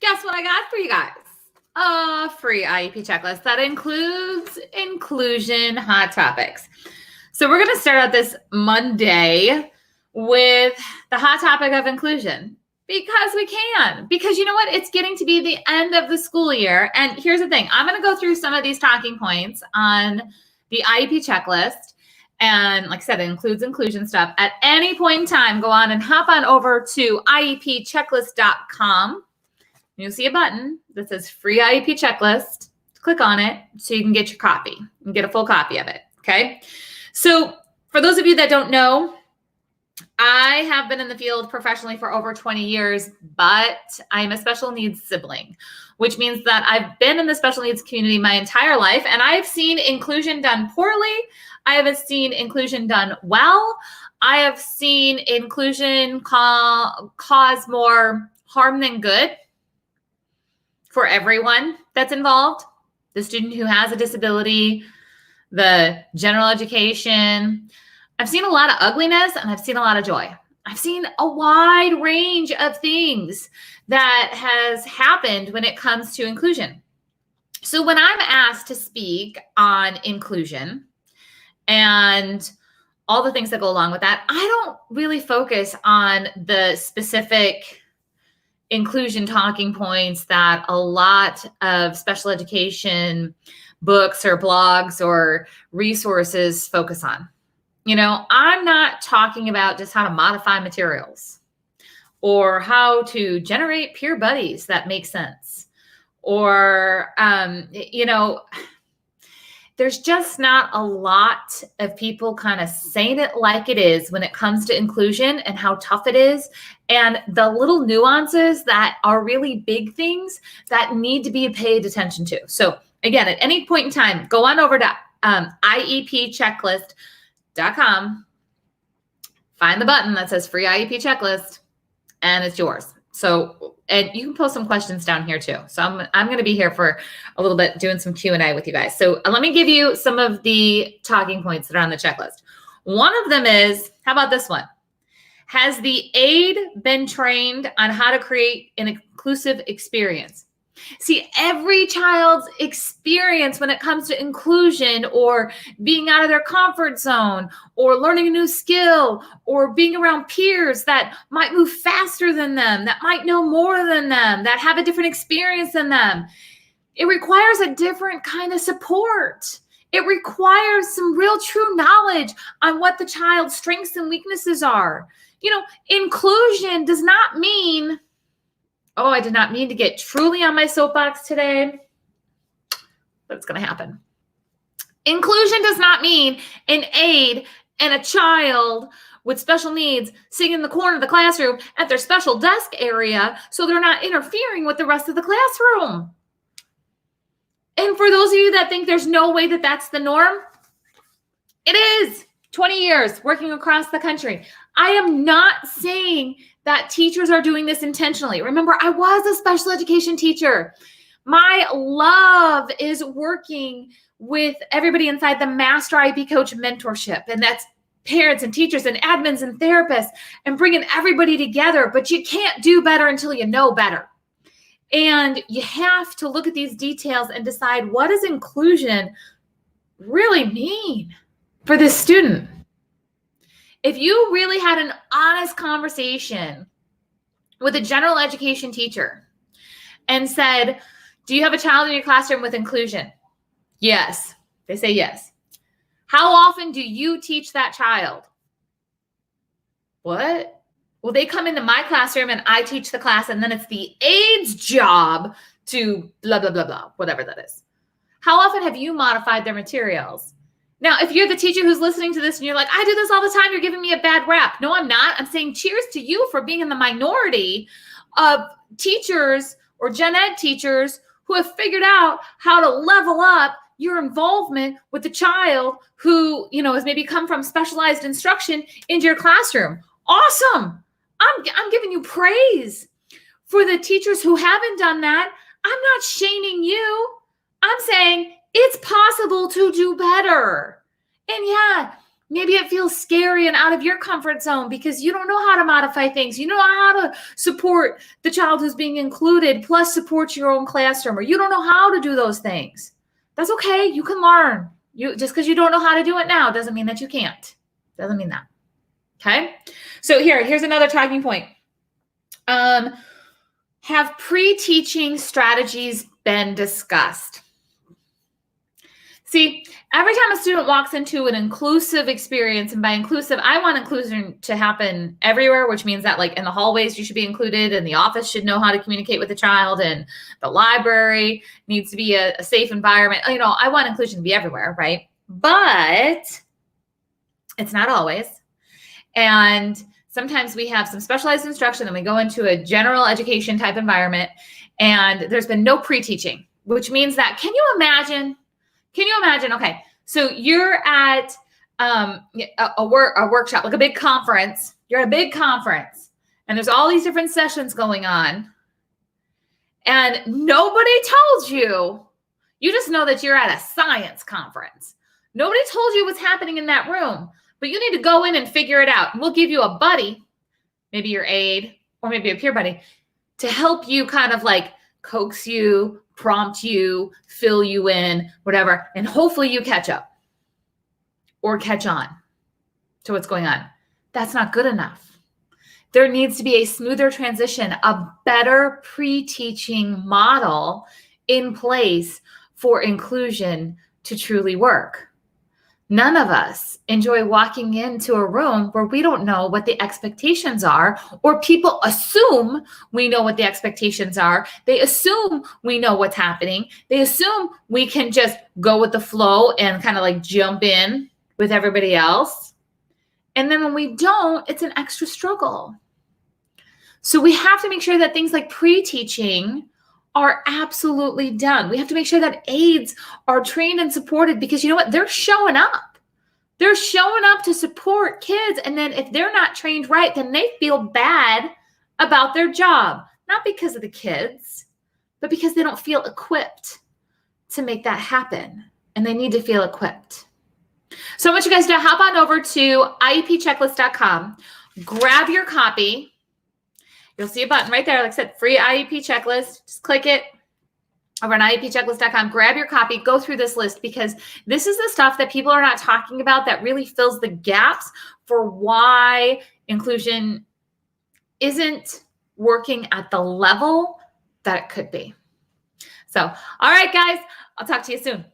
guess what I got for you guys? A free IEP checklist that includes inclusion hot topics. So we're going to start out this Monday with the hot topic of inclusion because we can. Because you know what? It's getting to be the end of the school year. And here's the thing. I'm going to go through some of these talking points on the IEP checklist. And like I said, it includes inclusion stuff. At any point in time, go on and hop on over to iepchecklist.com. You'll see a button that says free IEP checklist. Click on it so you can get your copy and get a full copy of it. Okay. So for those of you that don't know, I have been in the field professionally for over 20 years, but I'm a special needs sibling, which means that I've been in the special needs community my entire life, and I've seen inclusion done poorly. I haven't seen inclusion done well. I have seen inclusion cause more harm than good for everyone that's involved. The student who has a disability, the general education. I've seen a lot of ugliness and I've seen a lot of joy. I've seen a wide range of things that has happened when it comes to inclusion. So when I'm asked to speak on inclusion and all the things that go along with that, I don't really focus on the specific inclusion talking points that a lot of special education books or blogs or resources focus on. You know, I'm not talking about just how to modify materials or how to generate peer buddies that make sense. Or, there's just not a lot of people kind of saying it like it is when it comes to inclusion and how tough it is and the little nuances that are really big things that need to be paid attention to. So again, at any point in time, go on over to iepchecklist.com, find the button that says free IEP checklist, and it's yours. So, and you can post some questions down here too. So I'm going to be here for a little bit doing some Q&A with you guys. So let me give you some of the talking points that are on the checklist. One of them is, how about this one? Has the aide been trained on how to create an inclusive experience? See, every child's experience when it comes to inclusion or being out of their comfort zone or learning a new skill or being around peers that might move faster than them, that might know more than them, that have a different experience than them, it requires a different kind of support. It requires some real true knowledge on what the child's strengths and weaknesses are. You know, inclusion does not mean, oh, I did not mean to get truly on my soapbox today, but it's going to happen. Inclusion does not mean an aide and a child with special needs sitting in the corner of the classroom at their special desk area so they're not interfering with the rest of the classroom. And for those of you that think there's no way that that's the norm, it is. 20 years working across the country. I am not saying that teachers are doing this intentionally. Remember, I was a special education teacher. My love is working with everybody inside the Master IEP Coach mentorship. And that's parents and teachers and admins and therapists and bringing everybody together. But you can't do better until you know better. And you have to look at these details and decide, what does inclusion really mean for this student? If you really had an honest conversation with a general education teacher and said, do you have a child in your classroom with inclusion? Yes. They say yes. How often do you teach that child? What? Well, they come into my classroom and I teach the class, and then it's the aide's job to blah, blah, blah, blah, whatever that is. How often have you modified their materials? Now, if you're the teacher who's listening to this and you're like, I do this all the time, you're giving me a bad rap. No, I'm not. I'm saying cheers to you for being in the minority of teachers or gen ed teachers who have figured out how to level up your involvement with the child who, has maybe come from specialized instruction into your classroom. Awesome. I'm giving you praise. For the teachers who haven't done that, I'm not shaming you. I'm saying it's possible to do better. And yeah, Maybe it feels scary and out of your comfort zone because you don't know how to modify things. You don't know how to support the child who's being included, plus support your own classroom, or you don't know how to do those things. That's okay. You can learn. Just because you don't know how to do it now doesn't mean that you can't. Doesn't mean that. Okay. So here's another talking point. Have pre-teaching strategies been discussed? See, every time a student walks into an inclusive experience, and by inclusive, I want inclusion to happen everywhere, which means that like in the hallways, you should be included, and the office should know how to communicate with the child, and the library needs to be a safe environment. I want inclusion to be everywhere, right? But it's not always. And sometimes we have some specialized instruction and we go into a general education type environment and there's been no pre-teaching, which means that, can you imagine? Okay, so you're at a workshop, like a big conference. You're at a big conference and there's all these different sessions going on and nobody told you. You just know that you're at a science conference. Nobody told you what's happening in that room, but you need to go in and figure it out. We'll give you a buddy, maybe your aide or maybe a peer buddy, to help you kind of like coax you, prompt you, fill you in, whatever. And hopefully you catch up or catch on to what's going on. That's not good enough. There needs to be a smoother transition, a better pre-teaching model in place for inclusion to truly work. None of us enjoy walking into a room where we don't know what the expectations are, or people assume we know what the expectations are. They assume we know what's happening. They assume we can just go with the flow and kind of like jump in with everybody else. And then when we don't, it's an extra struggle. So we have to make sure that things like pre-teaching are absolutely done. We have to make sure that aides are trained and supported, because you know what? They're showing up. They're showing up to support kids. And then if they're not trained right, then they feel bad about their job, not because of the kids, but because they don't feel equipped to make that happen. And they need to feel equipped. So I want you guys to hop on over to IEPchecklist.com, grab your copy. You'll see a button right there, like I said, free IEP checklist. Just click it over on IEPchecklist.com. Grab your copy. Go through this list, because this is the stuff that people are not talking about that really fills the gaps for why inclusion isn't working at the level that it could be. So, all right, guys, I'll talk to you soon.